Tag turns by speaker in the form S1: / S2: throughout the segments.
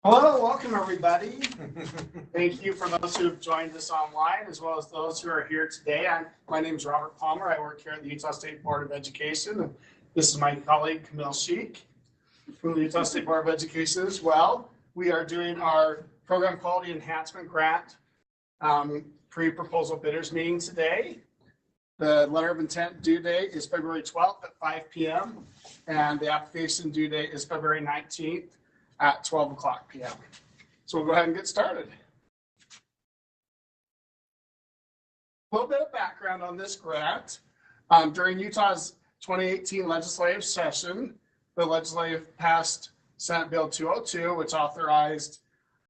S1: Hello, welcome everybody. Thank you for those who have joined us online as well as those who are here today. My name is Robert Palmer. I work here at the Utah State Board of Education. And this is my colleague Camille Sheik from the Utah State Board of Education as well. We are doing our Program Quality Enhancement Grant pre-proposal bidders meeting today. The letter of intent due date is February 12th at 5 p.m. and the application due date is February 19th. At 12 o'clock p.m. So we'll go ahead and get started. A little bit of background on this grant. During Utah's 2018 legislative session, the legislative passed Senate Bill 202, which authorized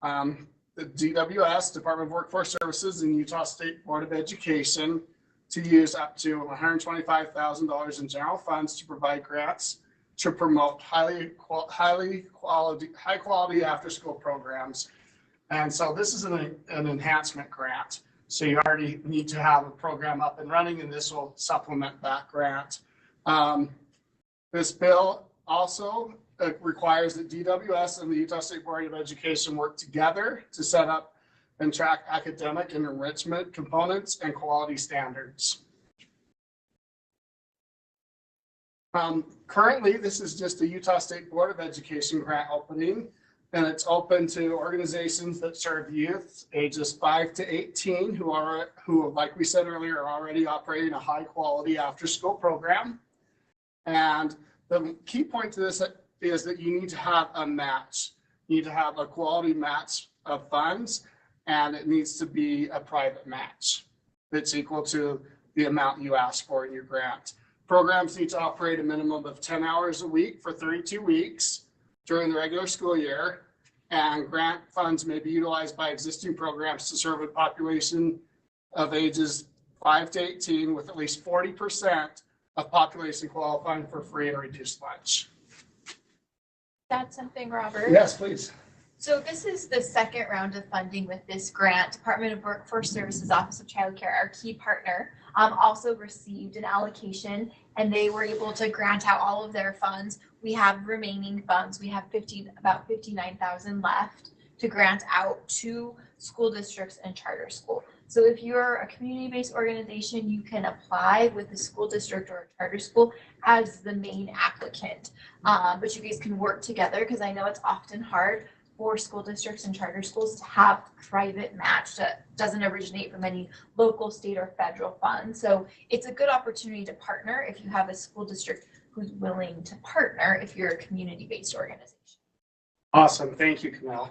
S1: the DWS, Department of Workforce Services, and Utah State Board of Education to use up to $125,000 in general funds to provide grants to promote high quality after school programs. And so this is an enhancement grant. So you already need to have a program up and running, and this will supplement that grant. This bill also requires that DWS and the Utah State Board of Education work together to set up and track academic and enrichment components and quality standards. Currently, this is just a Utah State Board of Education grant opening, and it's open to organizations that serve youth ages 5 to 18 who, like we said earlier, are already operating a high quality after school program. And the key point to this is that you need to have a match. You need to have a quality match of funds, and it needs to be a private match that's equal to the amount you ask for in your grant. Programs need to operate a minimum of 10 hours a week for 32 weeks during the regular school year, and grant funds may be utilized by existing programs to serve a population of ages 5 to 18 with at least 40% of population qualifying for free and reduced lunch.
S2: Add something, Robert?
S1: Yes, please.
S2: So this is the second round of funding with this grant. Department of Workforce Services, Office of Child Care, our key partner, also received an allocation, and they were able to grant out all of their funds. We have remaining funds. We have about 59,000 left to grant out to school districts and charter school. So if you're a community-based organization, you can apply with a school district or a charter school as the main applicant. But you guys can work together, because I know it's often hard for school districts and charter schools to have private match that doesn't originate from any local, state, or federal funds. So it's a good opportunity to partner if you have a school district who's willing to partner if you're a community-based organization.
S1: Awesome, thank you, Camille.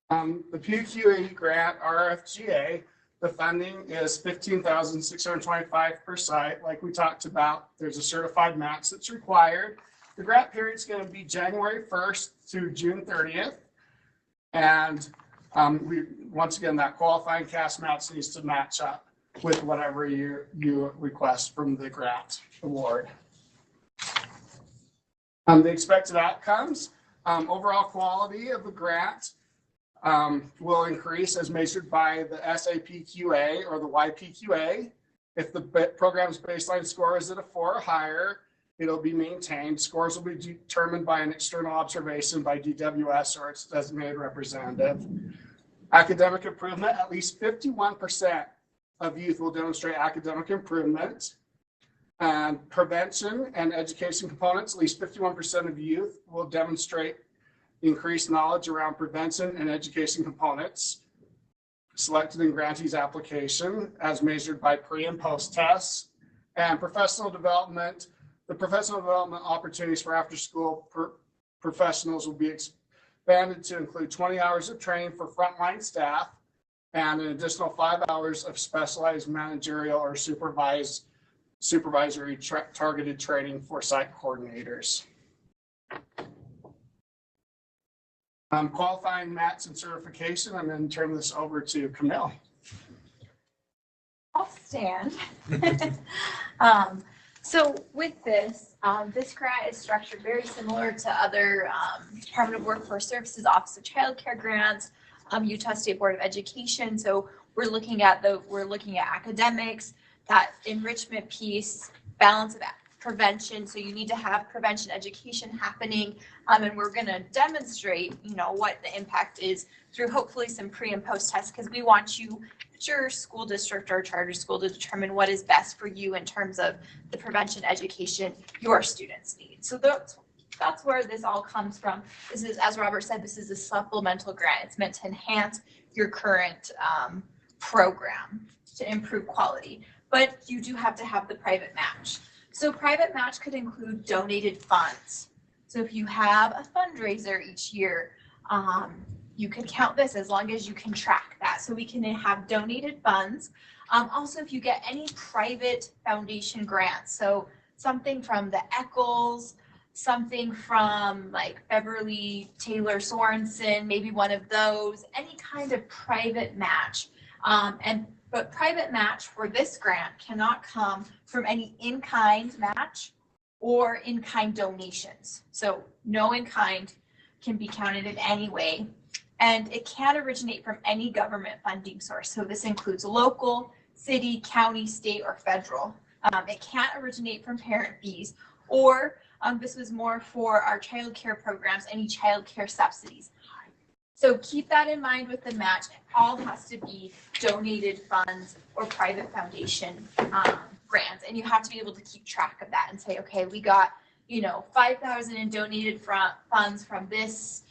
S1: The PQE grant RFGA, the funding is $15,625 per site. Like we talked about, there's a certified match that's required. The grant period is going to be January 1st through June 30th. And once again, that qualifying cash match needs to match up with whatever you request from the grant award. The expected outcomes, overall quality of the grant will increase as measured by the SAPQA or the YPQA. If the program's baseline score is at a 4 or higher, it'll be maintained. Scores will be determined by an external observation by DWS or its designated representative. Academic improvement, at least 51% of youth will demonstrate academic improvement. And prevention and education components, at least 51% of youth will demonstrate increased knowledge around prevention and education components selected in grantee's application as measured by pre and post tests. And professional development, the professional development opportunities for after school professionals will be expanded to include 20 hours of training for frontline staff and an additional 5 hours of specialized managerial or supervisory targeted training for site coordinators. Qualifying match and certification, I'm going to turn this over to Camille.
S2: I'll stand. So with this, this grant is structured very similar to other Department of Workforce Services, Office of Child Care grants, Utah State Board of Education. So we're looking at academics, that enrichment piece, balance of prevention. So you need to have prevention education happening. And we're going to demonstrate, what the impact is through hopefully some pre and post tests, because we want you at your school district or charter school to determine what is best for you in terms of the prevention education your students need. So that's where this all comes from. This is, as Robert said, this is a supplemental grant. It's meant to enhance your current program to improve quality. But you do have to have the private match. So private match could include donated funds. So if you have a fundraiser each year, you can count this as long as you can track that. So we can have donated funds. Also, if you get any private foundation grants, so something from the Eccles, something from like Beverly Taylor Sorensen, maybe one of those, any kind of private match. But private match for this grant cannot come from any in-kind match or in-kind donations. So no in-kind can be counted in any way. And it can't originate from any government funding source. So this includes local, city, county, state, or federal. It can't originate from parent fees, or this was more for our child care programs, any child care subsidies. So keep that in mind with the match. It all has to be donated funds or private foundation grants. And you have to be able to keep track of that and say, okay, we got, $5,000 in donated funds from this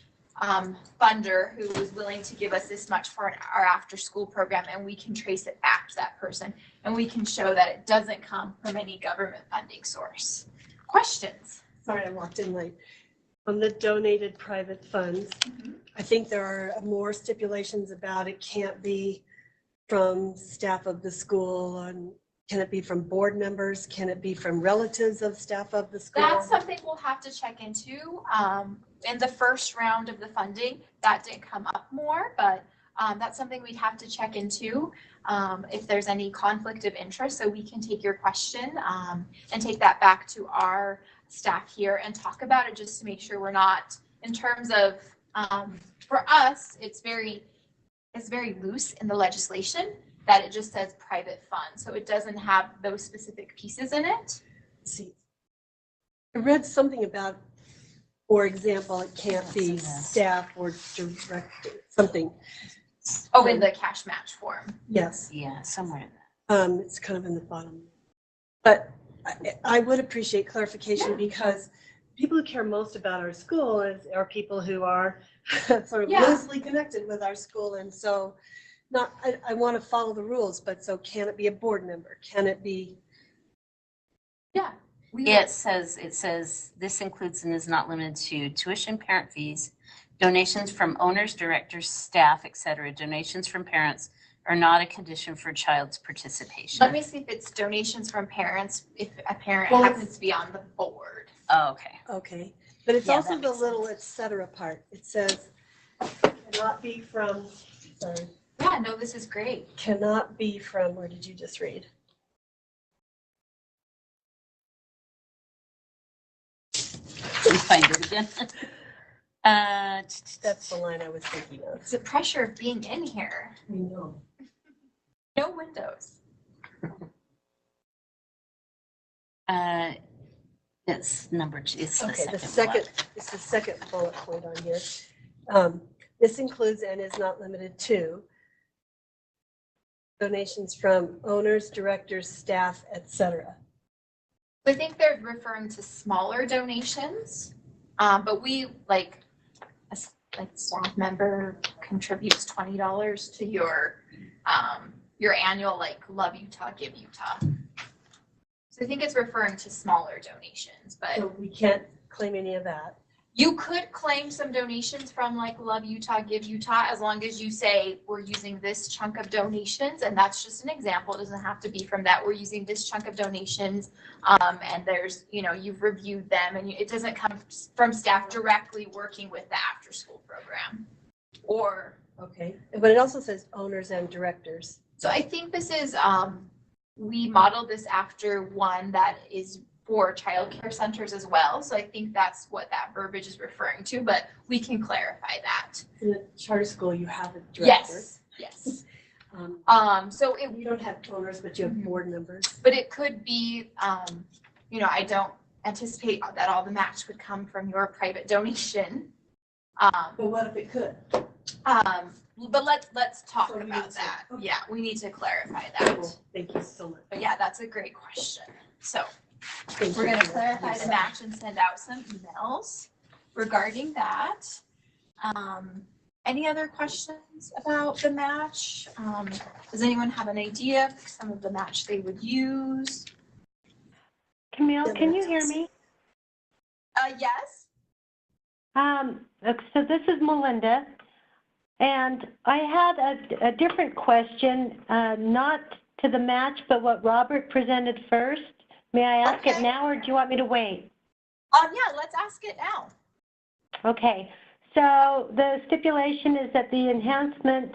S2: funder who was willing to give us this much for our after school program, and we can trace it back to that person, and we can show that it doesn't come from any government funding source. Questions?
S3: Sorry, I walked in late. On the donated private funds, I think there are more stipulations about it can't be from staff of the school, and can it be from board members? Can it be from relatives of staff of the school?
S2: That's something we'll have to check into. In the first round of the funding, that didn't come up more, but that's something we'd have to check into if there's any conflict of interest. So we can take your question and take that back to our staff here and talk about it, just to make sure we're not, in terms of, for us, it's very loose in the legislation that it just says private funds. So it doesn't have those specific pieces in it.
S3: See, I read something about, for example, it can't be staff or director, something.
S2: Oh, in the cash match form.
S3: Yes.
S4: Yeah, somewhere.
S3: It's kind of in the bottom. But I would appreciate clarification, because people who care most about our school are people who are sort of loosely connected with our school. And so I want to follow the rules, but so can it be a board member? Can it be?
S2: Yeah.
S4: It says this includes and is not limited to tuition, parent fees, donations from owners, directors, staff, etc. Donations from parents are not a condition for a child's participation.
S2: Let me see if it's donations from parents, if a parent happens to be on the board.
S4: Oh, okay.
S3: Okay. But it's
S4: Yeah,
S3: also
S4: that
S3: the
S4: makes
S3: little
S4: sense.
S3: etc. part. It says cannot be from, sorry,
S2: Yeah, no, this is great.
S3: cannot be from, where did you just read?
S4: Let me find it again.
S3: That's the line I was thinking of.
S2: It's the pressure of being in here.
S3: I know.
S2: No windows.
S4: It's number two. It's
S3: Okay,
S4: the second.
S3: it's the second bullet point on here. This includes and is not limited to donations from owners, directors, staff, etc.
S2: I think they're referring to smaller donations, but we like a staff member contributes $20 to your annual Love Utah, Give Utah. So I think it's referring to smaller donations, but
S3: So we can't claim any of that.
S2: you could claim some donations from Love Utah, Give Utah, as long as you say we're using this chunk of donations, and that's just an example. It doesn't have to be from that. We're using this chunk of donations, and there's, you've reviewed them, and it doesn't come from staff directly working with the after-school program. Or,
S3: Okay, but it also says owners and directors.
S2: so I think this is, we modeled this after one that is for childcare centers as well. So I think that's what that verbiage is referring to, but we can clarify that.
S3: In the charter school, you have a director.
S2: Yes.
S3: Um,
S2: So
S3: you don't have owners, but you have board members.
S2: but it could be, I don't anticipate that all the match would come from your private donation.
S3: But what if it could?
S2: But let's talk
S3: So we
S2: about
S3: need to-
S2: that.
S3: okay.
S2: Yeah, we need to clarify that.
S3: Well, thank you so much.
S2: But yeah, that's a great question. So
S3: Thank
S2: we're
S3: you
S2: gonna
S3: for that.
S2: clarify
S3: Yes.
S2: the match and send out some emails regarding that. Any other questions about the match? Does anyone have an idea of some of the match they would use?
S5: Camille, can you hear me?
S2: Yes.
S5: So this is Melinda, and I had a different question, not to the match, but what Robert presented first. May I ask it now, or do you want me to wait?
S2: Yeah, let's ask it now.
S5: Okay, so the stipulation is that the enhancement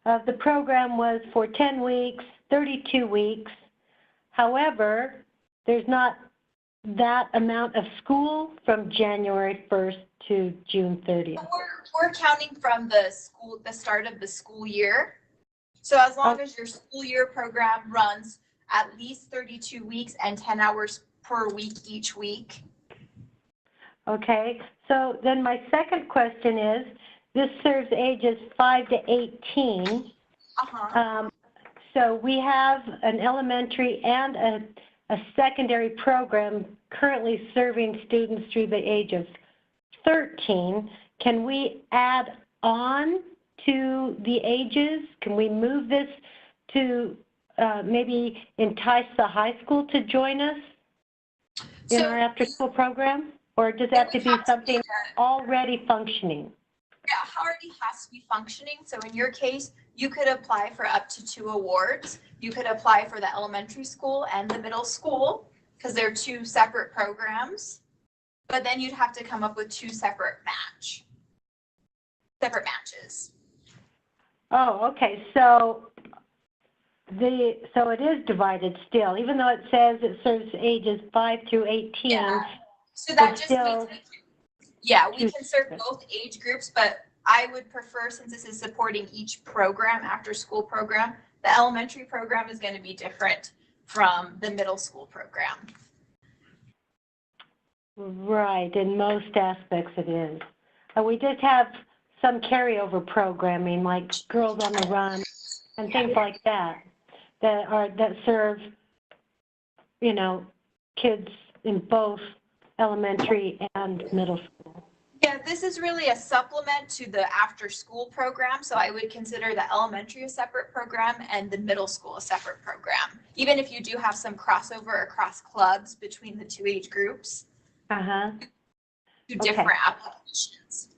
S5: of the program was for 10 weeks, 32 weeks. However, there's not that amount of school from January 1st to June 30th.
S2: We're counting from the start of the school year. So as long as your school year program runs at least 32 weeks and 10 hours per week each week.
S5: Okay, so then my second question is, this serves ages 5 to 18. So we have an elementary and a secondary program currently serving students through the age of 13. Can we add on to the ages? Can we move this to maybe entice the high school to join us in our after-school program? Or does that have to be something already functioning?
S2: Yeah, it already has to be functioning. So in your case, you could apply for up to 2 awards. You could apply for the elementary school and the middle school because they're 2 separate programs. But then you'd have to come up with 2 separate matches.
S5: Oh, okay. So it is divided still, even though it says it serves ages 5 through 18.
S2: Yeah. So that
S5: It's
S2: just
S5: still
S2: means we can serve both age groups, but I would prefer, since this is supporting each program, after school program, the elementary program is going to be different from the middle school program.
S5: Right, in most aspects it is. We just have some carryover programming like Girls on the Run and things like that that serve, kids in both elementary and middle school.
S2: Yeah, this is really a supplement to the after-school program, so I would consider the elementary a separate program and the middle school a separate program, even if you do have some crossover across clubs between the 2 age groups. Do different applications.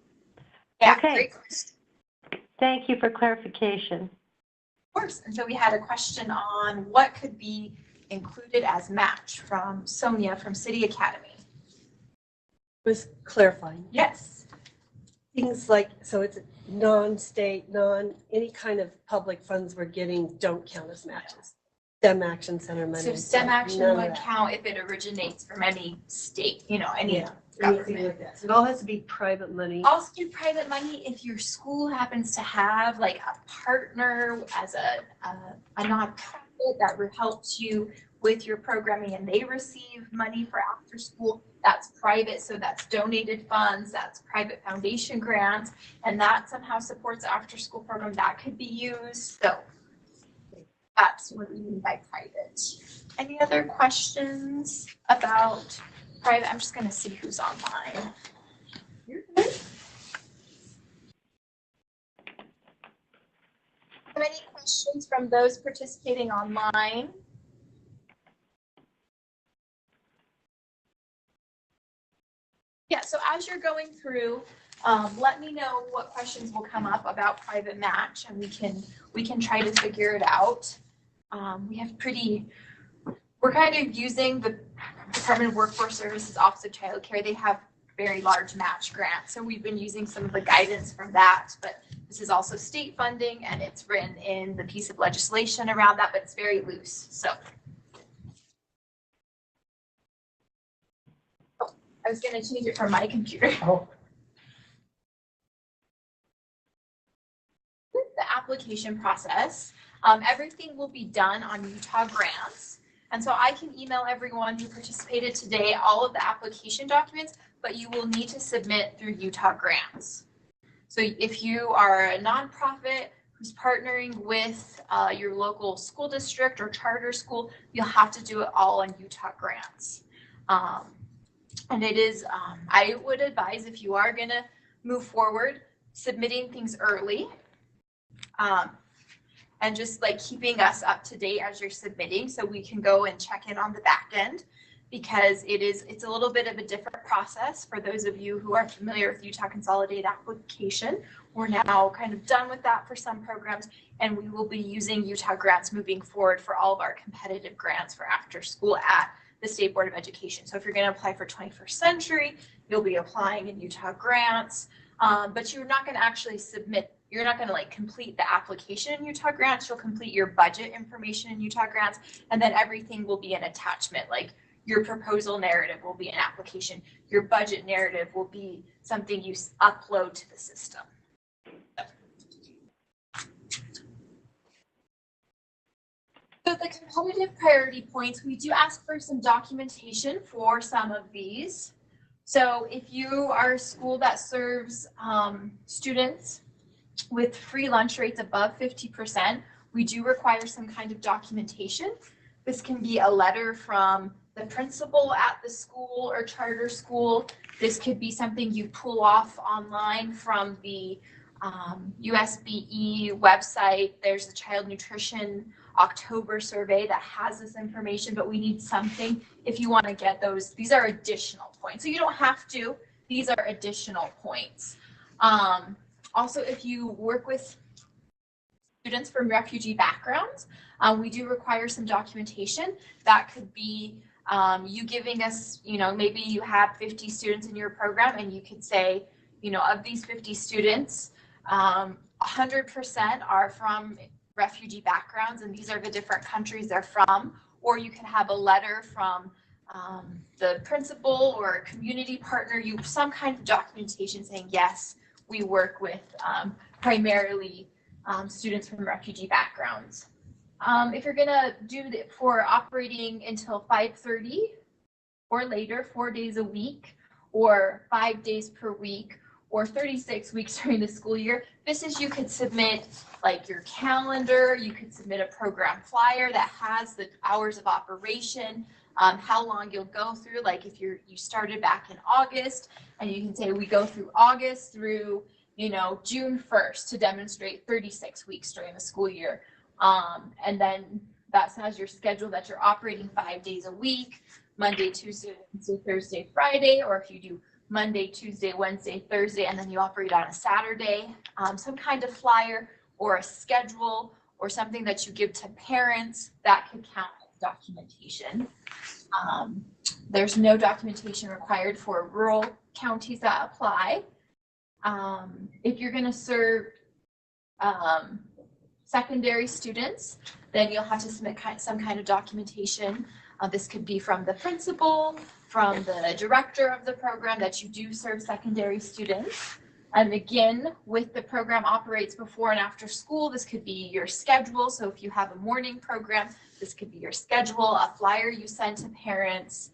S2: Yeah,
S5: Okay.
S2: great question.
S5: Thank you for clarification.
S2: Of course. And so we had a question on what could be included as match from Sonia from City Academy.
S3: Was clarifying.
S2: Yes.
S3: Things like, so it's non-state, any kind of public funds we're getting don't count as matches. STEM Action Center money.
S2: So STEM Action
S3: none of
S2: would
S3: that.
S2: count if it originates from any state, any
S3: Yeah, anything
S2: government.
S3: like that. So it all has to be private money.
S2: Also do private money if your school happens to have like a partner as a nonprofit that helps you with your programming and they receive money for after school. That's private, so that's donated funds, that's private foundation grants, and that somehow supports the after school program that could be used. So that's what we mean by private. Any other questions about private? I'm just gonna see who's online. You're good. Have any questions from those participating online? Yeah, so as you're going through, let me know what questions will come up about private match, and we can try to figure it out. We're kind of using the Department of Workforce Services Office of Child Care. They have very large match grants, so we've been using some of the guidance from that, but this is also state funding, and it's written in the piece of legislation around that, but it's very loose, so. I was going to change it from my computer.
S1: Oh.
S2: With the application process, everything will be done on Utah grants. And so I can email everyone who participated today all of the application documents, but you will need to submit through Utah Grants. So if you are a nonprofit who's partnering with your local school district or charter school, you'll have to do it all on Utah Grants. And it is, I would advise if you are gonna move forward, submitting things early. And just like keeping us up to date as you're submitting so we can go and check in on the back end, because it's a little bit of a different process for those of you who are familiar with Utah Consolidated Application. We're now kind of done with that for some programs, and we will be using Utah Grants moving forward for all of our competitive grants for after school at the State Board of Education. So if you're going to apply for 21st Century, you'll be applying in Utah Grants, but you're not going to actually submit. You're not going to like complete the application in Utah Grants. You'll complete your budget information in Utah Grants, and then everything will be an attachment. Like your proposal narrative will be an application. Your budget narrative will be something you upload to the system. So the competitive priority points, we do ask for some documentation for some of these. So if you are a school that serves students with free lunch rates above 50%, we do require some kind of documentation. This can be a letter from the principal at the school or charter school. This could be something you pull off online from the USBE website. There's a child nutrition October survey that has this information, but we need something if you want to get those. These are additional points. So you don't have to, these are additional points. Also, if you work with students from refugee backgrounds, we do require some documentation. That could be you giving us, maybe you have 50 students in your program and you could say, of these 50 students, 100% are from refugee backgrounds, and these are the different countries they're from. Or you can have a letter from the principal or a community partner, some kind of documentation saying, yes, we work with primarily students from refugee backgrounds. If you're gonna do it for operating until 5:30 or later, 4 days a week, or 5 days per week, or 36 weeks during the school year, you could submit like your calendar, you could submit a program flyer that has the hours of operation, how long you'll go through. Like if you started back in August, and you can say we go through August through June 1st to demonstrate 36 weeks during the school year. And then that has your schedule that you're operating 5 days a week, Monday, Tuesday, Wednesday, Thursday, Friday, or if you do Monday, Tuesday, Wednesday, Thursday, and then you operate on a Saturday, some kind of flyer or a schedule or something that you give to parents that could count as documentation. There's no documentation required for rural counties that apply. If you're going to serve secondary students, then you'll have to submit some kind of documentation. This could be from the principal, from the director of the program that you do serve secondary students. And again, with the program operates before and after school, this could be your schedule. So if you have a morning program, this could be your schedule, a flyer you send to parents.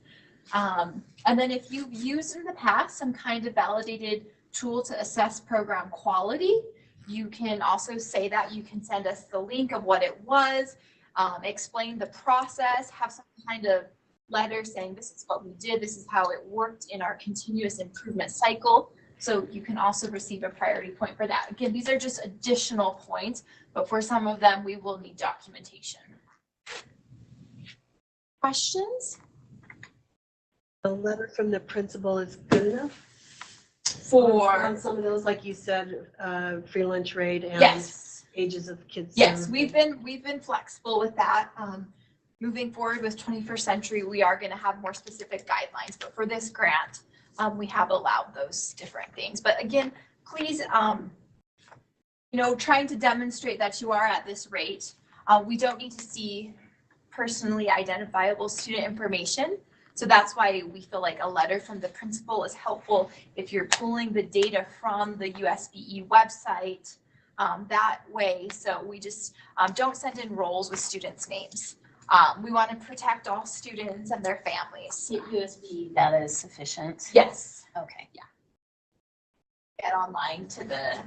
S2: And then if you've used in the past some kind of validated tool to assess program quality, you can also say that. You can send us the link of what it was, explain the process, have some kind of letter saying this is what we did, this is how it worked in our continuous improvement cycle. So you can also receive a priority point for that. Again, these are just additional points, but for some of them we will need documentation. Questions?
S3: A letter from the principal is good enough?
S2: For
S3: some of those, like you said, free lunch rate and
S2: yes,
S3: ages of kids.
S2: yes, we've been flexible with that. Moving forward with 21st Century, we are going to have more specific guidelines, but for this grant, we have allowed those different things. But again, please, trying to demonstrate that you are at this rate. We don't need to see personally identifiable student information. So that's why we feel like a letter from the principal is helpful if you're pulling the data from the USBE website that way. So we just don't send in rolls with students' names. We want to protect all students and their families.
S4: USB data is sufficient.
S2: Yes.
S4: Okay.
S2: Get online to the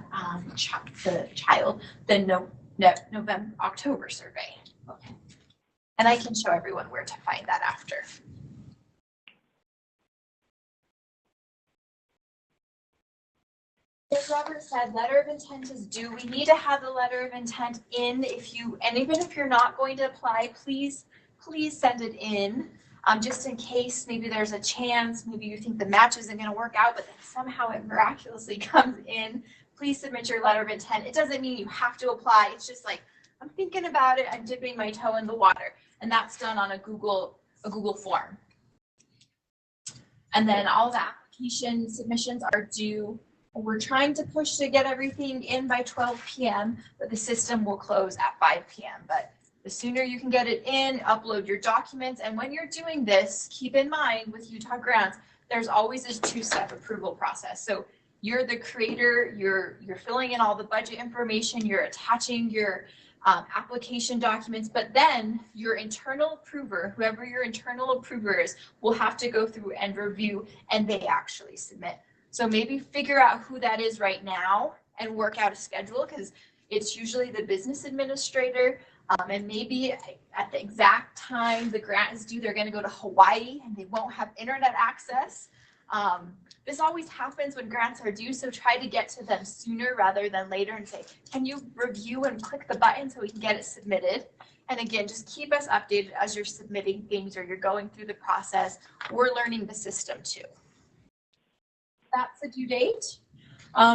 S2: November, October survey.
S4: Okay.
S2: And I can show everyone where to find that after. As Robert said, letter of intent is due. We need to have the letter of intent in and even if you're not going to apply, please send it in. Just in case maybe there's a chance, maybe you think the match isn't going to work out, but then somehow it miraculously comes in, please submit your letter of intent. It doesn't mean you have to apply. It's just like, I'm thinking about it. I'm dipping my toe in the water. And that's done on a Google form. And then all the application submissions are due. We're trying to push to get everything in by 12 p.m., but the system will close at 5 p.m. But the sooner you can get it in, upload your documents. And when you're doing this, keep in mind with Utah grants, there's always a two-step approval process. So you're the creator, you're filling in all the budget information, you're attaching your application documents, but then your internal approver, whoever your internal approver is, will have to go through and review, and they actually submit. So maybe figure out who that is right now and work out a schedule, because it's usually the business administrator. And maybe at the exact time the grant is due, they're going to go to Hawaii and they won't have internet access. This always happens when grants are due, so try to get to them sooner rather than later and say, can you review and click the button so we can get it submitted? And again, just keep us updated as you're submitting things or you're going through the process. We're learning the system too. That's the due date.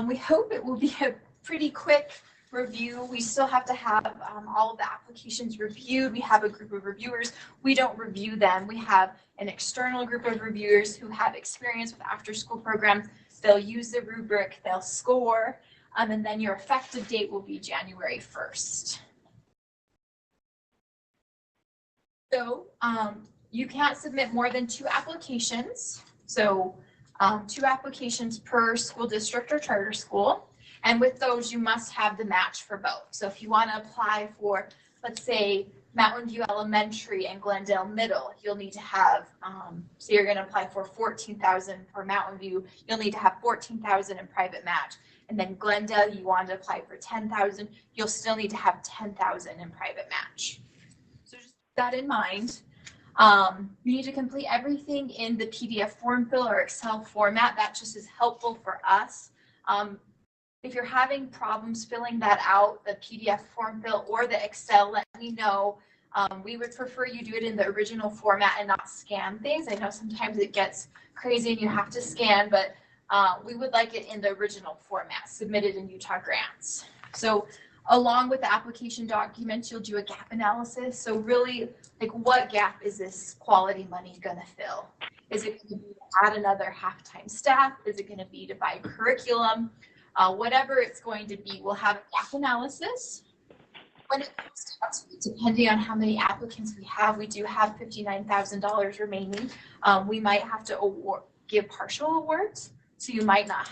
S2: We hope it will be a pretty quick review. We still have to have all of the applications reviewed. We have a group of reviewers. We don't review them. We have an external group of reviewers who have experience with after-school programs. They'll use the rubric, they'll score, and then your effective date will be January 1st. So you can't submit more than 2 applications. So 2 applications per school district or charter school. And with those, you must have the match for both. So if you want to apply for, let's say, Mountain View Elementary and Glendale Middle, you'll need to have, so you're going to apply for $14,000 for Mountain View, you'll need to have $14,000 in private match. And then Glendale, you want to apply for $10,000, you'll still need to have $10,000 in private match. So just keep that in mind. You need to complete everything in the PDF form fill or Excel format. That just is helpful for us. If you're having problems filling that out, the PDF form fill or the Excel, let me know. We would prefer you do it in the original format and not scan things. I know sometimes it gets crazy and you have to scan, but we would like it in the original format submitted in Utah grants. So along with the application documents, you'll do a gap analysis. So really, like, what gap is this quality money going to fill? Is it going to be to add another half-time staff? Is it going to be to buy curriculum? Whatever it's going to be, we'll have a gap analysis. When it comes to, depending on how many applicants we have, we do have $59,000 remaining. We might have to give partial awards, so you might not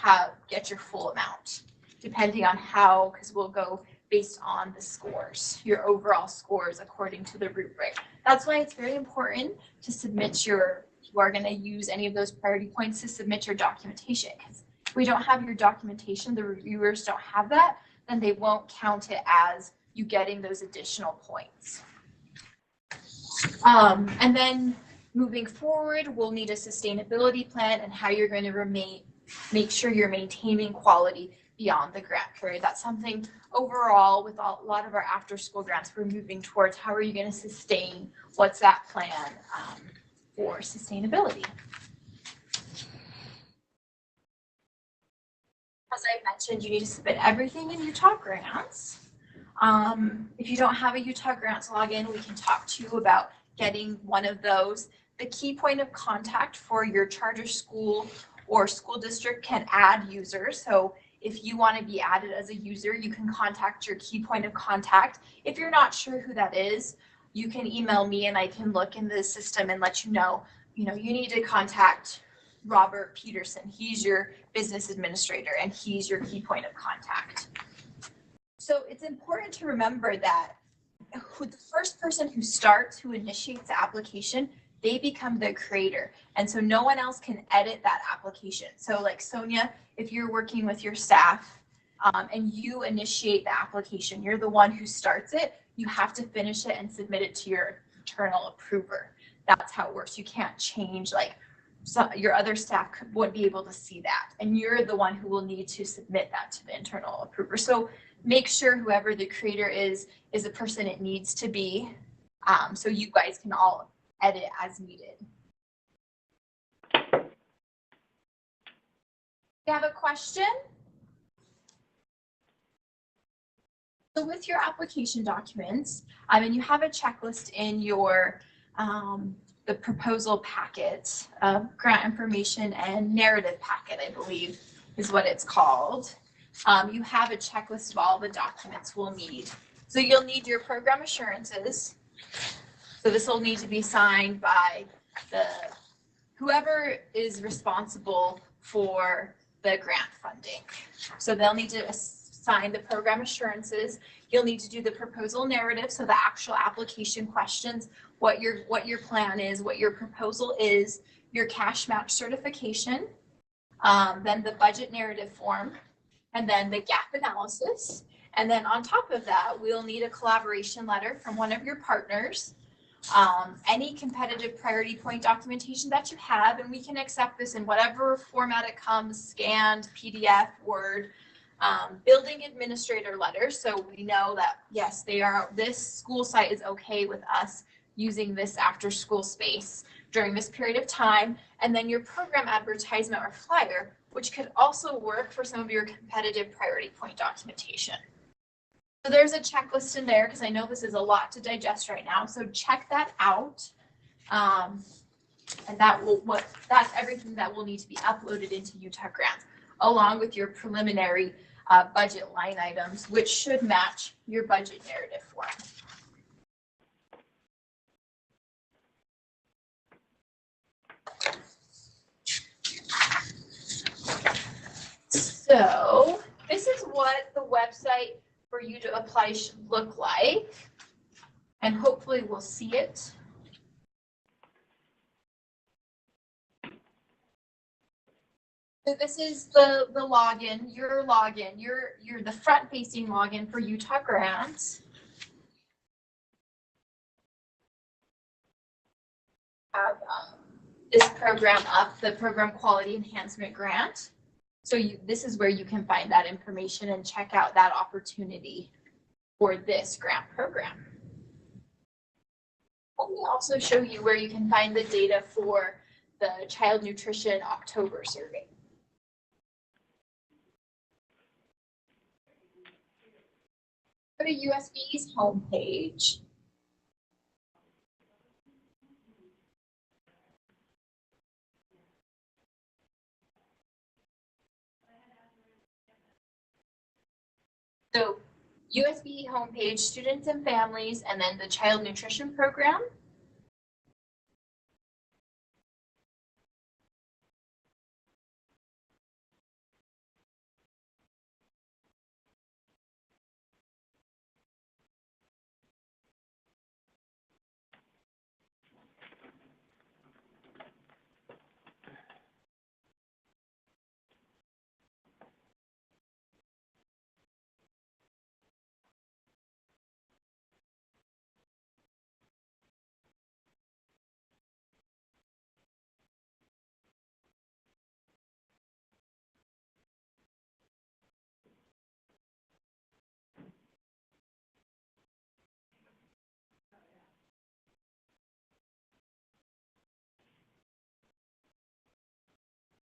S2: get your full amount, depending on how, because we'll go based on the scores, your overall scores according to the rubric. That's why it's very important to submit you are going to use any of those priority points to submit your documentation. Because if we don't have your documentation, the reviewers don't have that, then they won't count it as you getting those additional points. And then moving forward, we'll need a sustainability plan and how you're going to make sure you're maintaining quality beyond the grant period. That's something overall with a lot of our after school grants we're moving towards. How are you going to sustain? What's that plan for sustainability? As I mentioned, you need to submit everything in Utah grants. If you don't have a Utah grants login, we can talk to you about getting one of those. The key point of contact for your charter school or school district can add users. So if you want to be added as a user, you can contact your key point of contact. If you're not sure who that is, you can email me and I can look in the system and let you know, you need to contact Robert Peterson. He's your business administrator and he's your key point of contact. So it's important to remember that the first person who starts, who initiates the application, they become the creator. And so no one else can edit that application. So like Sonia, if you're working with your staff and you initiate the application, you're the one who starts it, you have to finish it and submit it to your internal approver. That's how it works. You can't change, like, so your other staff wouldn't be able to see that. And you're the one who will need to submit that to the internal approver. So make sure whoever the creator is the person it needs to be. So you guys can all edit as needed. You have a question? So with your application documents, and you have a checklist in your the proposal packet, grant information and narrative packet, I believe is what it's called. You have a checklist of all the documents we'll need. So you'll need your program assurances. So this will need to be signed by whoever is responsible for the grant funding. So they'll need to sign the program assurances. You'll need to do the proposal narrative, so the actual application questions, what your plan is, what your proposal is, your cash match certification, then the budget narrative form, and then the gap analysis. And then on top of that, we'll need a collaboration letter from one of your partners, any competitive priority point documentation that you have, and we can accept this in whatever format it comes, scanned, PDF, Word, building administrator letter. So we know that, yes, this school site is okay with us using this after school space during this period of time. And then your program advertisement or flyer, which could also work for some of your competitive priority point documentation. So there's a checklist in there because I know this is a lot to digest right now. So check that out. And that's everything that will need to be uploaded into Utah Grants, along with your preliminary budget line items, which should match your budget narrative form. So this is what the website for you to apply should look like, and hopefully we'll see it. So this is the login, your login, you're the front facing login for Utah Grants. Have this program up, the Program Quality Enhancement Grant. So this is where you can find that information and check out that opportunity for this grant program. Let me also show you where you can find the data for the Child Nutrition October survey. Go to USBE's homepage. So USBE homepage, students and families, and then the child nutrition program.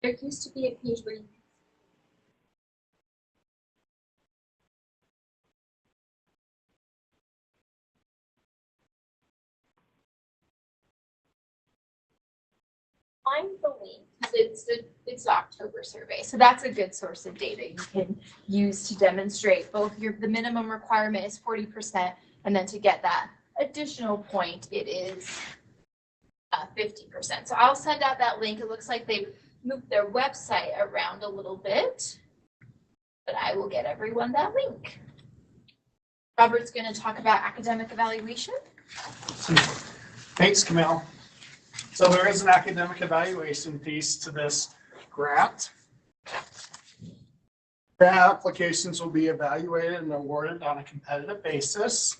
S2: There used to be a page where you find the link because it's the October survey. So that's a good source of data you can use to demonstrate both the minimum requirement is 40%, and then to get that additional point, it is 50%. So I'll send out that link. It looks like they've moved their website around a little bit, but I will get everyone that link. Robert's going to talk about academic evaluation.
S1: Thanks, Camille. So there is an academic evaluation piece to this grant. Grant applications will be evaluated and awarded on a competitive basis.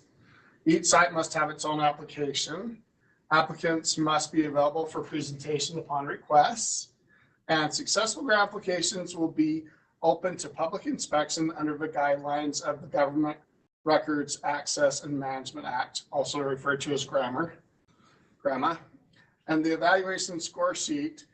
S1: Each site must have its own application. Applicants must be available for presentation upon request. And successful grant applications will be open to public inspection under the guidelines of the Government Records Access and Management Act, also referred to as GRAMA. And the evaluation score sheet,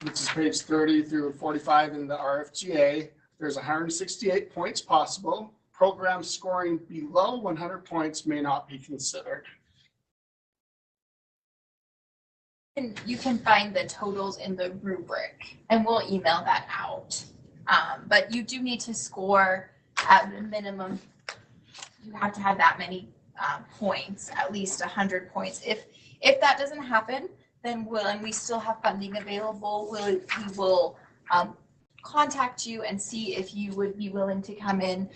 S1: which is page 30 through 45 in the RFGA, there's 168 points possible. Programs scoring below 100 points may not be considered.
S2: And you can find the totals in the rubric, and we'll email that out. But you do need to score at the minimum. You have to have that many points, at least 100 points. If that doesn't happen, then we still have funding available, we will contact you and see if you would be willing to come in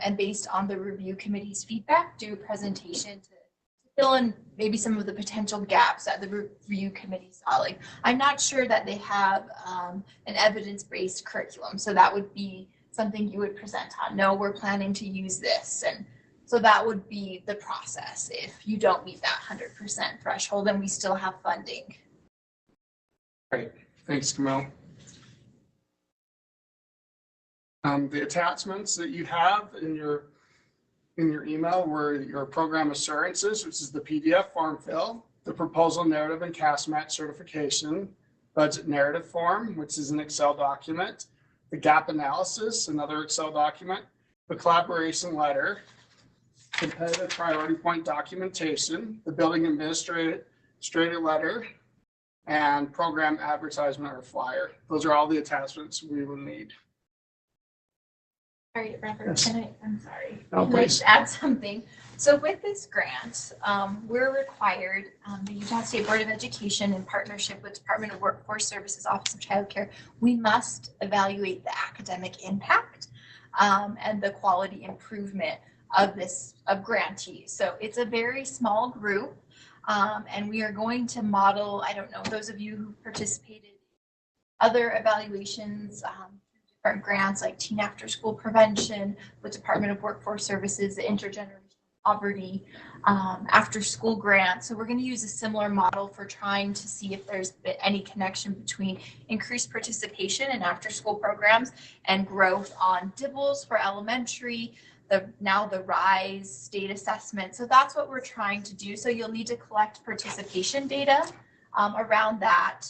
S2: and based on the review committee's feedback, do a presentation to fill in maybe some of the potential gaps that the review committee saw. Like, I'm not sure that they have an evidence-based curriculum, so that would be something you would present on. No, we're planning to use this, and so that would be the process if you don't meet that 100% threshold and we still have funding.
S1: Great, thanks, Camille. The attachments that you have in your email were your program assurances, which is the PDF form fill, the proposal narrative and cast match certification, budget narrative form, which is an Excel document, the gap analysis, another Excel document, the collaboration letter, competitive priority point documentation, the building administrator letter, and program advertisement or flyer. Those are all the attachments we will need.
S2: All right, Robert,
S1: Yes.
S2: I'm sorry.
S1: No,
S2: Can I
S1: please.
S2: just add something? So with this grant, we're required, the Utah State Board of Education in partnership with Department of Workforce Services, Office of Child Care, we must evaluate the academic impact and the quality improvement of grantees. So it's a very small group, and we are going to model, I don't know, those of you who participated in other evaluations, different grants like Teen After School Prevention, the Department of Workforce Services, the Intergenerational Poverty After School Grant. So we're going to use a similar model for trying to see if there's any connection between increased participation in after school programs and growth on DIBELS for elementary, now the RISE state assessment. So that's what we're trying to do. So you'll need to collect participation data around that.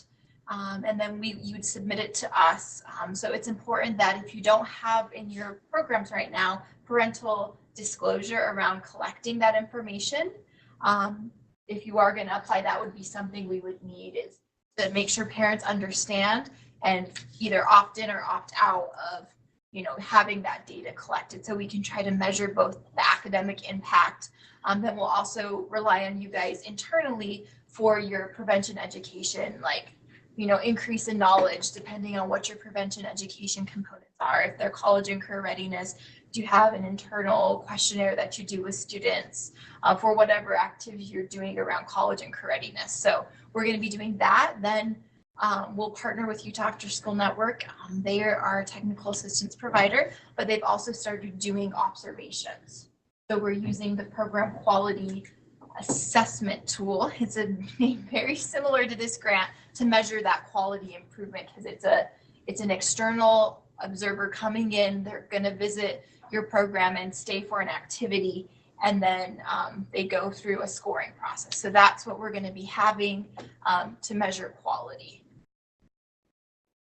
S2: And then you'd submit it to us. So it's important that if you don't have in your programs right now parental disclosure around collecting that information, if you are going to apply, that would be something we would need, is to make sure parents understand and either opt in or opt out of, having that data collected, so we can try to measure both the academic impact. Then we'll also rely on you guys internally for your prevention education, like, increase in knowledge depending on what your prevention education components are. If they're college and career readiness, do you have an internal questionnaire that you do with students for whatever activity you're doing around college and career readiness? So we're going to be doing that. Then we'll partner with Utah After School Network. They are our technical assistance provider, but they've also started doing observations. So we're using the program quality assessment tool. It's a name very similar to this grant to measure that quality improvement, because it's an external observer coming in. They're going to visit your program and stay for an activity, and then they go through a scoring process. So that's what we're going to be having to measure quality.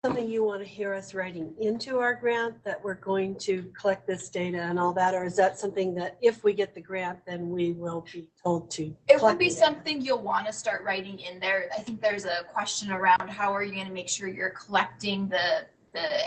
S3: Something you want to hear us writing into our grant, that we're going to collect this data and all that, or is that something that if we get the grant, then we will be told to?
S2: It would be something you'll want to start writing in there. I think there's a question around how are you going to make sure you're collecting the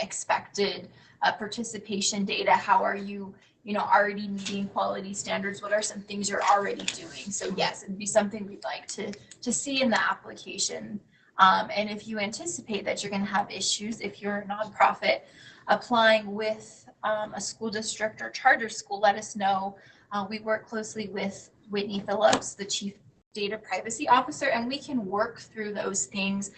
S2: expected participation data? How are you, already meeting quality standards? What are some things you're already doing? So yes, it'd be something we'd like to see in the application. And if you anticipate that you're going to have issues, if you're a nonprofit applying with a school district or charter school, let us know. We work closely with Whitney Phillips, the Chief Data Privacy Officer, and we can work through those things,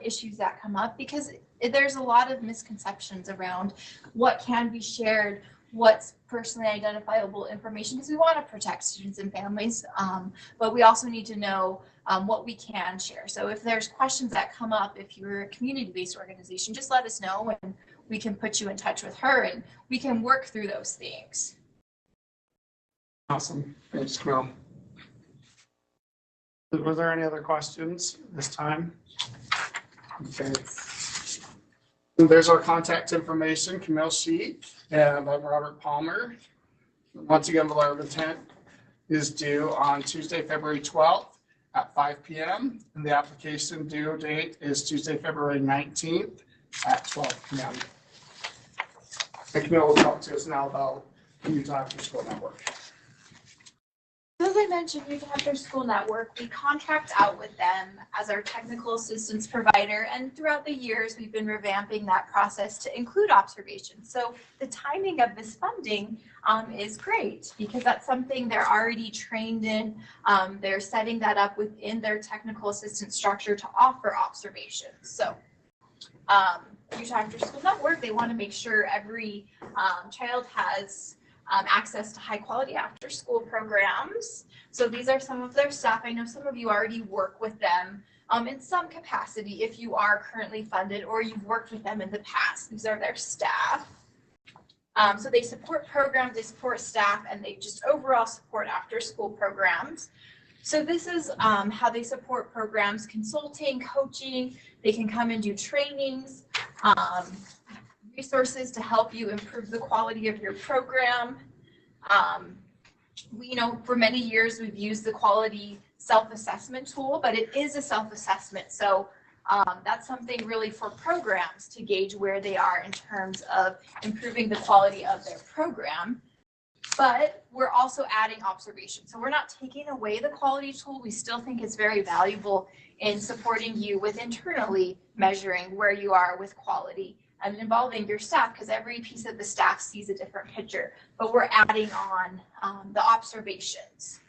S2: issues that come up, because there's a lot of misconceptions around what can be shared, what's personally identifiable information, because we want to protect students and families, but we also need to know what we can share. So if there's questions that come up, if you're a community-based organization, just let us know and we can put you in touch with her and we can work through those things.
S1: Awesome. Thanks, Camille. Were there any other questions this time? Okay. There's our contact information, Camille Sheik, and I'm Robert Palmer. Once again, the letter of intent is due on Tuesday, February 12th at 5 p.m. And the application due date is Tuesday, February 19th at 12 p.m. And Camille will talk to us now about the Utah After School Network.
S2: As I mentioned, Utah After School Network, we contract out with them as our technical assistance provider, and throughout the years, we've been revamping that process to include observations. So the timing of this funding is great because that's something they're already trained in. They're setting that up within their technical assistance structure to offer observations. So Utah After School Network, they want to make sure every child has access to high quality after school programs. So these are some of their staff. I know some of you already work with them in some capacity if you are currently funded or you've worked with them in the past. These are their staff. So they support programs, they support staff, and they just overall support after school programs. So this is how they support programs: consulting, coaching. They can come and do trainings, resources to help you improve the quality of your program. We, for many years we've used the quality self-assessment tool, but it is a self-assessment. So that's something really for programs to gauge where they are in terms of improving the quality of their program. But we're also adding observation. So we're not taking away the quality tool. We still think it's very valuable in supporting you with internally measuring where you are with quality and involving your staff, because every piece of the staff sees a different picture, but we're adding on the observations.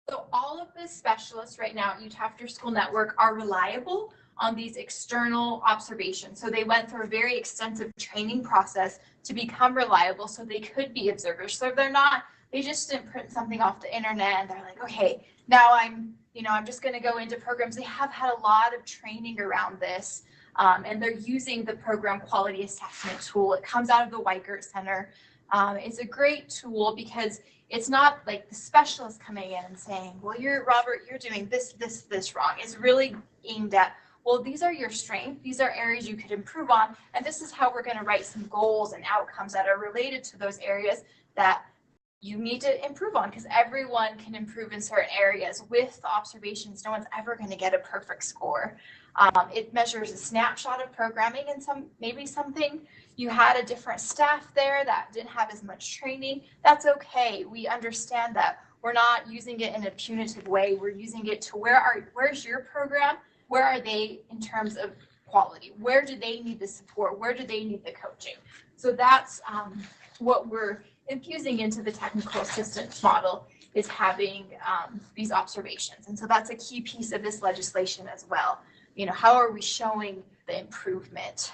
S2: So all of the specialists right now at Utah After School Network are reliable on these external observations. So they went through a very extensive training process to become reliable so they could be observers. So they're not, they just didn't print something off the internet and they're like, okay, now I'm just going to go into programs. They have had a lot of training around this, and they're using the program quality assessment tool. It comes out of the Weigert Center. It's a great tool because it's not like the specialist coming in and saying, well, Robert, you're doing this wrong. It's really aimed at, well, these are your strengths. These are areas you could improve on. And this is how we're going to write some goals and outcomes that are related to those areas that you need to improve on, because everyone can improve in certain areas. With observations, no one's ever going to get a perfect score. It measures a snapshot of programming and maybe something you had a different staff there that didn't have as much training. That's okay. We understand that we're not using it in a punitive way. We're using it to where's your program? Where are they in terms of quality? Where do they need the support? Where do they need the coaching? So that's what we're infusing into the technical assistance model, is having these observations. And so that's a key piece of this legislation as well. How are we showing the improvement?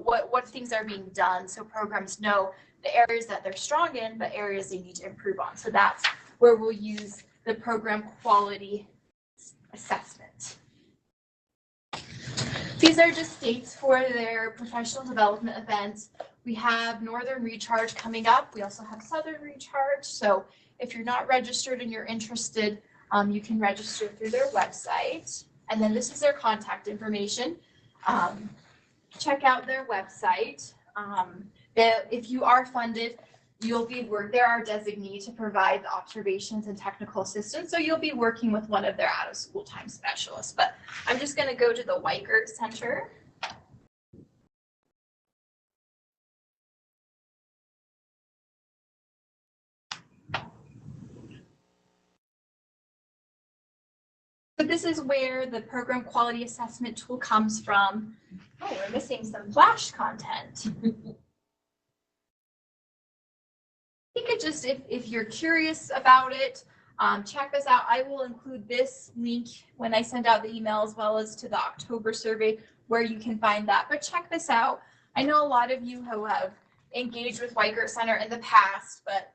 S2: What things are being done so programs know the areas that they're strong in, but areas they need to improve on. So that's where we'll use the program quality assessment. These are just dates for their professional development events. We have Northern Recharge coming up. We also have Southern Recharge. So if you're not registered and you're interested, you can register through their website. And then this is their contact information. Check out their website. If you are funded, they're our designee to provide the observations and technical assistance. So you'll be working with one of their out of school time specialists. But I'm just going to go to the Weigert Center. But this is where the program quality assessment tool comes from. Oh, we're missing some flash content. You could just, if you're curious about it, check this out. I will include this link when I send out the email, as well as to the October survey where you can find that. But check this out. I know a lot of you who have engaged with Weigert Center in the past, but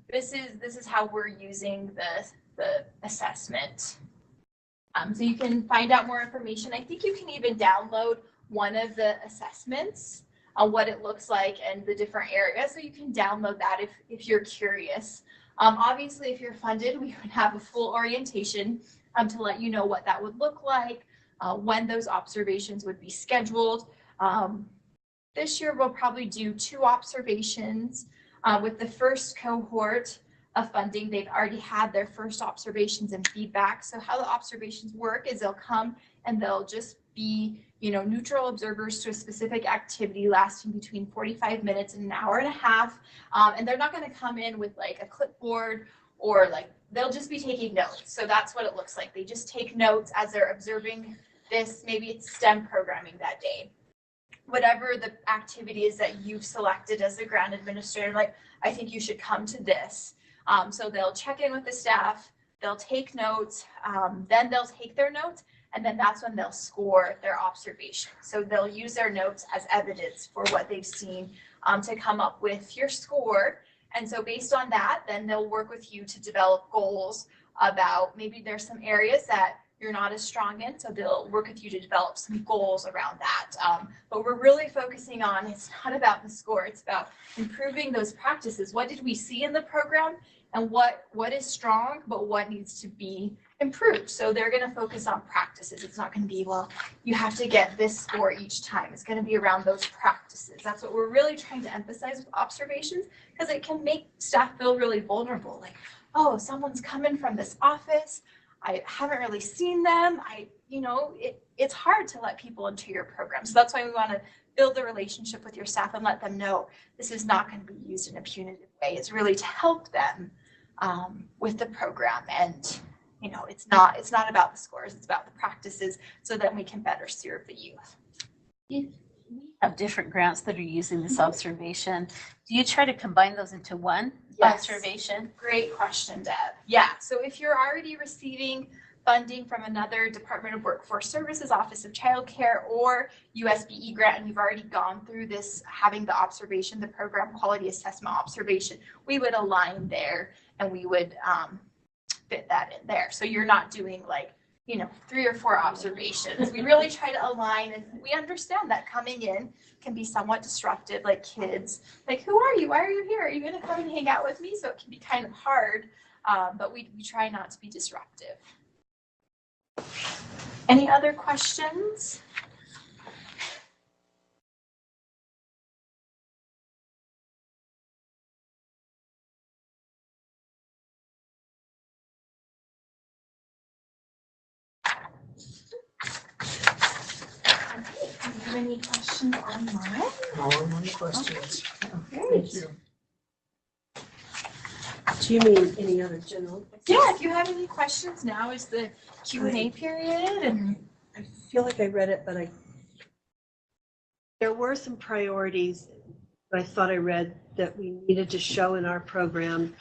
S2: this is how we're using the assessment. So you can find out more information. I think you can even download one of the assessments on what it looks like and the different areas. So you can download that if you're curious. Obviously, if you're funded, we would have a full orientation to let you know what that would look like, when those observations would be scheduled. This year, we'll probably do 2 observations. With the first cohort of funding, they've already had their first observations and feedback. So how the observations work is they'll come and they'll just be, neutral observers to a specific activity lasting between 45 minutes and an hour and a half. And they're not going to come in with like a clipboard or they'll just be taking notes. So that's what it looks like. They just take notes as they're observing this. Maybe it's STEM programming that day. Whatever the activity is that you've selected as the grant administrator, I think you should come to this. So they'll check in with the staff, they'll take notes, then they'll take their notes, and then that's when they'll score their observation. So they'll use their notes as evidence for what they've seen to come up with your score. And so based on that, then they'll work with you to develop goals about maybe there's some areas that you're not as strong in, so they'll work with you to develop some goals around that. But we're really focusing on, it's not about the score, it's about improving those practices. What did we see in the program, and what is strong, but what needs to be improved? So they're going to focus on practices. It's not going to be, well, you have to get this score each time. It's going to be around those practices. That's what we're really trying to emphasize with observations, because it can make staff feel really vulnerable. Like, oh, someone's coming from this office, I haven't really seen them. It's hard to let people into your program. So that's why we want to build a relationship with your staff and let them know this is not going to be used in a punitive way. It's really to help them with the program. And, it's not about the scores, it's about the practices, so that we can better serve the youth.
S4: We have different grants that are using this observation. Do you try to combine those into one observation?
S2: Great question, Deb. Yeah, so if you're already receiving funding from another Department of Workforce Services, Office of Child Care, or USBE grant, and you've already gone through this, having the observation, the program quality assessment observation, we would align there and we would fit that in there. So you're not doing 3 or 4 observations. We really try to align, and we understand that coming in can be somewhat disruptive, like kids, who are you? Why are you here? Are you going to come and hang out with me? So it can be kind of hard, but we try not to be disruptive. Any other questions? Any questions online?
S1: No online questions.
S2: Great.
S1: Thank you.
S3: Do you mean any other general?
S2: Yeah, if you have any questions, now is the Q&A period. And
S3: I feel like I read it, but there were some priorities I thought I read that we needed to show in our program.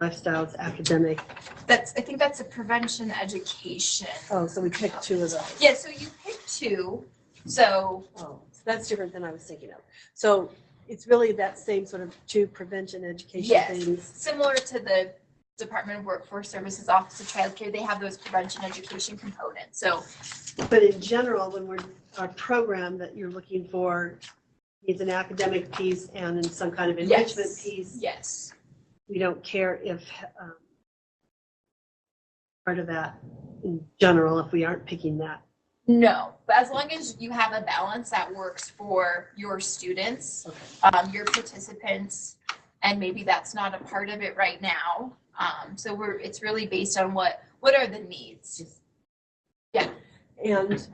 S3: Lifestyles, academic.
S2: I think that's a prevention education.
S3: Oh, so we picked 2 of those.
S2: Yeah, so you picked 2. So
S3: That's different than I was thinking of. So it's really that same sort of 2 prevention education
S2: yes,
S3: things.
S2: similar to the Department of Workforce Services, Office of Child Care, they have those prevention education components. So,
S3: but in general, when our program that you're looking for needs an academic piece and in some kind of enrichment piece.
S2: Yes.
S3: We don't care if part of that in general, if we aren't picking that.
S2: No, but as long as you have a balance that works for your students, your participants, and maybe that's not a part of it right now. So it's really based on what are the needs. Yeah.
S3: And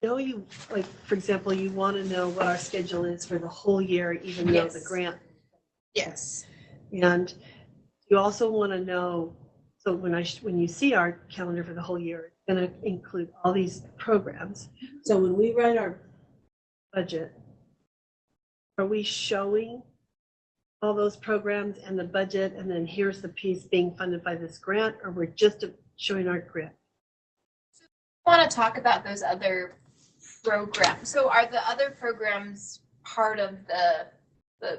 S3: you, for example, you want to know what our schedule is for the whole year, even though the grant.
S2: Yes.
S3: And you also want to know So when you see our calendar for the whole year, it's going to include all these programs. So when we write our budget, are we showing all those programs and the budget, and then here's the piece being funded by this grant, or we're just showing our grant?
S2: I want to talk about those other programs. So are the other programs part of the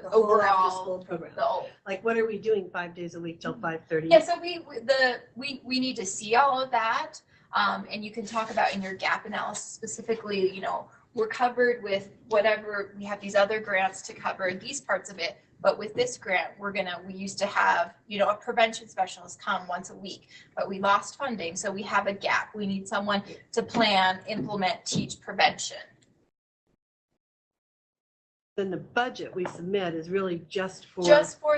S3: whole
S2: overall
S3: after-school program.
S2: the
S3: Like, what are we doing 5 days a week till 5:30?
S2: Yeah, so we need to see all of that, and you can talk about in your gap analysis specifically, you know, we're covered with whatever, we have these other grants to cover these parts of it, but with this grant, we used to have, you know, a prevention specialist come once a week, but we lost funding, so we have a gap. We need someone to plan, implement, teach prevention.
S3: Then the budget we submit is really just for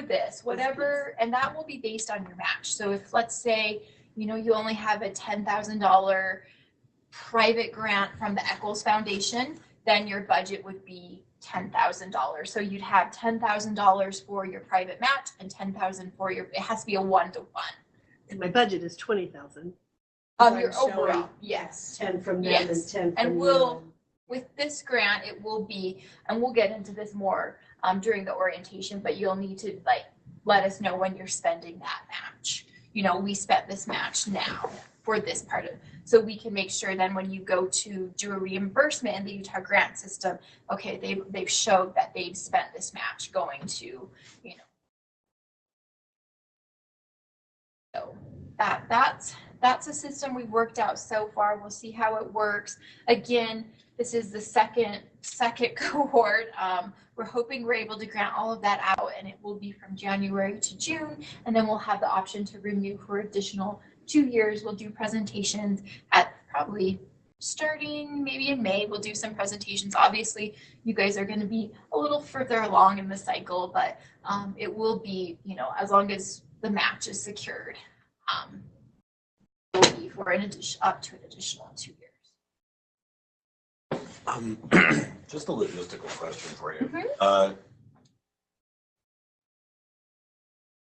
S2: this, whatever, and that will be based on your match. So if, let's say, you know, you only have a $10,000 private grant from the Eccles Foundation, then your budget would be $10,000. So you'd have $10,000 for your private match and $10,000 for your, it has to be a 1-to-1.
S3: and my budget is 20,000.
S2: Your overall, yes.
S3: 10 from them
S2: Yes.
S3: and 10
S2: And
S3: from
S2: we'll-
S3: you.
S2: With this grant, it will be, and we'll get into this more during the orientation, but you'll need to like let us know when you're spending that match. You know, we spent this match now for this part of, so we can make sure then when you go to do a reimbursement in the Utah grant system, okay, they've showed that they've spent this match going to, you know. So that's a system we've worked out so far. We'll see how it works. Again, this is the second cohort. We're hoping we're able to grant all of that out, and it will be from January to June, and then we'll have the option to renew for additional 2 years. We'll do presentations at probably starting maybe in May. We'll do some presentations. Obviously, you guys are going to be a little further along in the cycle, but it will be, you know, as long as the match is secured, it will be for up to an additional 2 years.
S6: Just a logistical question for you.
S2: Mhm.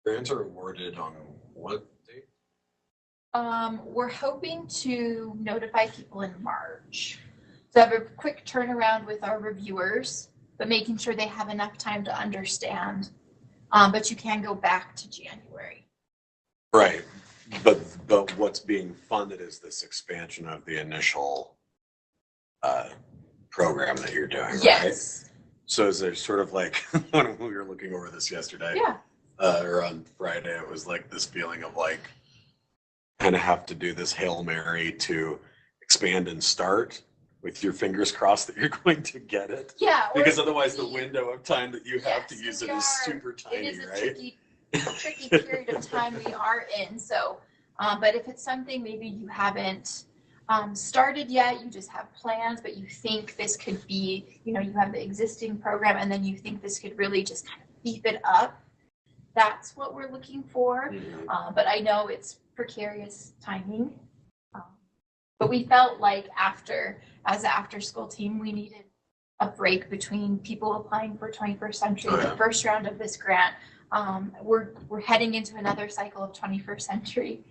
S6: Grants are awarded on what date?
S2: We're hoping to notify people in March. So have a quick turnaround with our reviewers, but making sure they have enough time to understand. But you can go back to January.
S6: Right, but what's being funded is this expansion of the initial program that you're doing, right?
S2: Yes.
S6: So is there sort of like, when we were looking over this yesterday,
S2: Yeah.
S6: or on Friday, it was like this feeling of like, kind of have to do this Hail Mary to expand and start with your fingers crossed that you're going to get it.
S2: Yeah.
S6: Because otherwise the window of time that you have to
S2: Yes,
S6: use
S2: we
S6: it is
S2: are.
S6: super
S2: It
S6: tiny,
S2: is a
S6: right?
S2: tricky period of time we are in. So, but if it's something maybe you haven't started yet, you just have plans, but you think this could be, you know, you have the existing program and then you think this could really just kind of beef it up. That's what we're looking for. But I know it's precarious timing. But we felt like as an after-school team, we needed a break between people applying for 21st Century, the first round of this grant. We're heading into another cycle of 21st Century.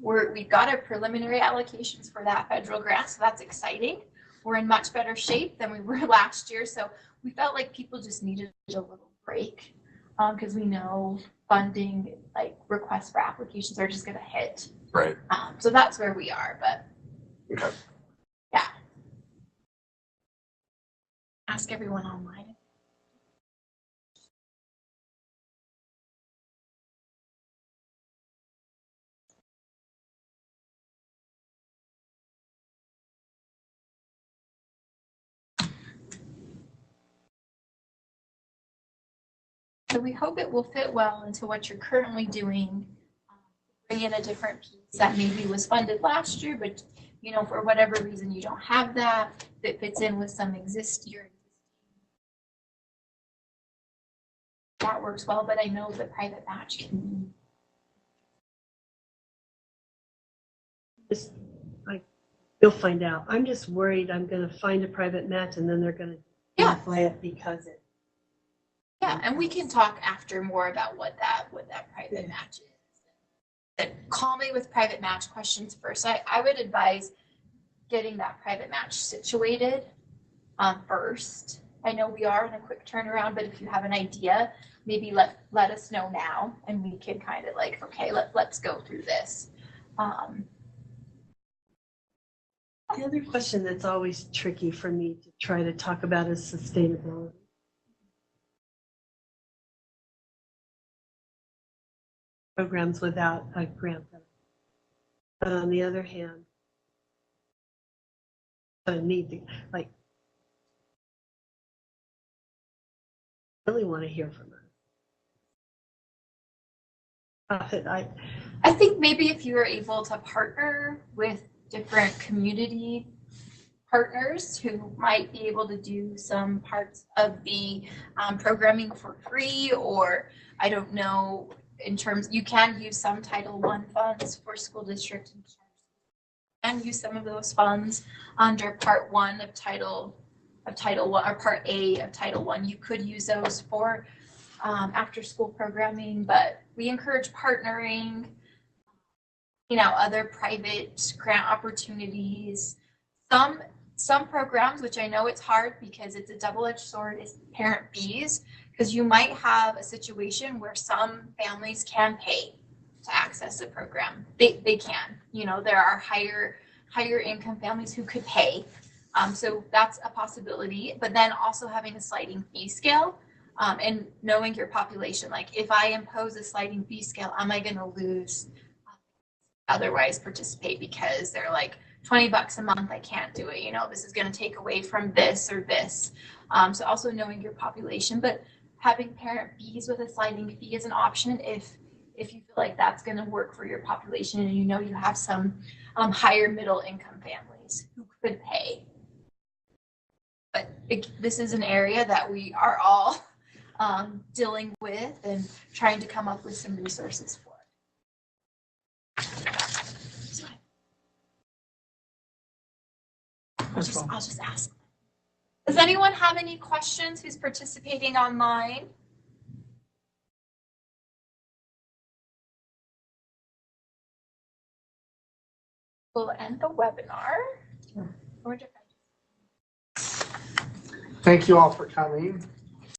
S2: We've got our preliminary allocations for that federal grant, so that's exciting. We're in much better shape than we were last year, so we felt like people just needed a little break because we know funding, like requests for applications, are just going to hit.
S6: Right.
S2: So that's where we are, but
S6: Okay.
S2: yeah. Ask everyone online. So we hope it will fit well into what you're currently doing. Bring in a different piece that maybe was funded last year, but you know, for whatever reason you don't have that fits in with some existing. That works well, but I know the private match can.
S3: Just like, you'll find out. I'm just worried I'm going to find a private match and then they're going to modify it because it.
S2: Yeah, and we can talk after more about what that private match is. call me with private match questions first. I would advise getting that private match situated first. I know we are in a quick turnaround, but if you have an idea, maybe let us know now and we can kind of like, okay, let's go through this.
S3: The other question that's always tricky for me to try to talk about is sustainability. Programs without a grant. But on the other hand, I need to, like, really want to hear from us.
S2: I think maybe if you were able to partner with different community partners who might be able to do some parts of the programming for free, or I don't know, in terms, you can use some Title I funds for school district and use some of those funds under Part 1 of Title 1 or Part A of Title I. You could use those for after school programming, but we encourage partnering, other private grant opportunities. Some programs, which I know it's hard because it's a double-edged sword, is parent fees, because you might have a situation where some families can pay to access the program. They can, there are higher income families who could pay. So that's a possibility, but then also having a sliding fee scale and knowing your population. Like if I impose a sliding fee scale, am I gonna lose otherwise participate because they're like $20 a month, I can't do it, this is gonna take away from this or this. So also knowing your population, but having parent fees with a sliding fee is an option if you feel like that's gonna work for your population and you have some higher middle income families who could pay. But this is an area that we are all dealing with and trying to come up with some resources for. I'll just ask. Does anyone have any questions who's participating online? We'll end the webinar.
S1: Thank you all for coming.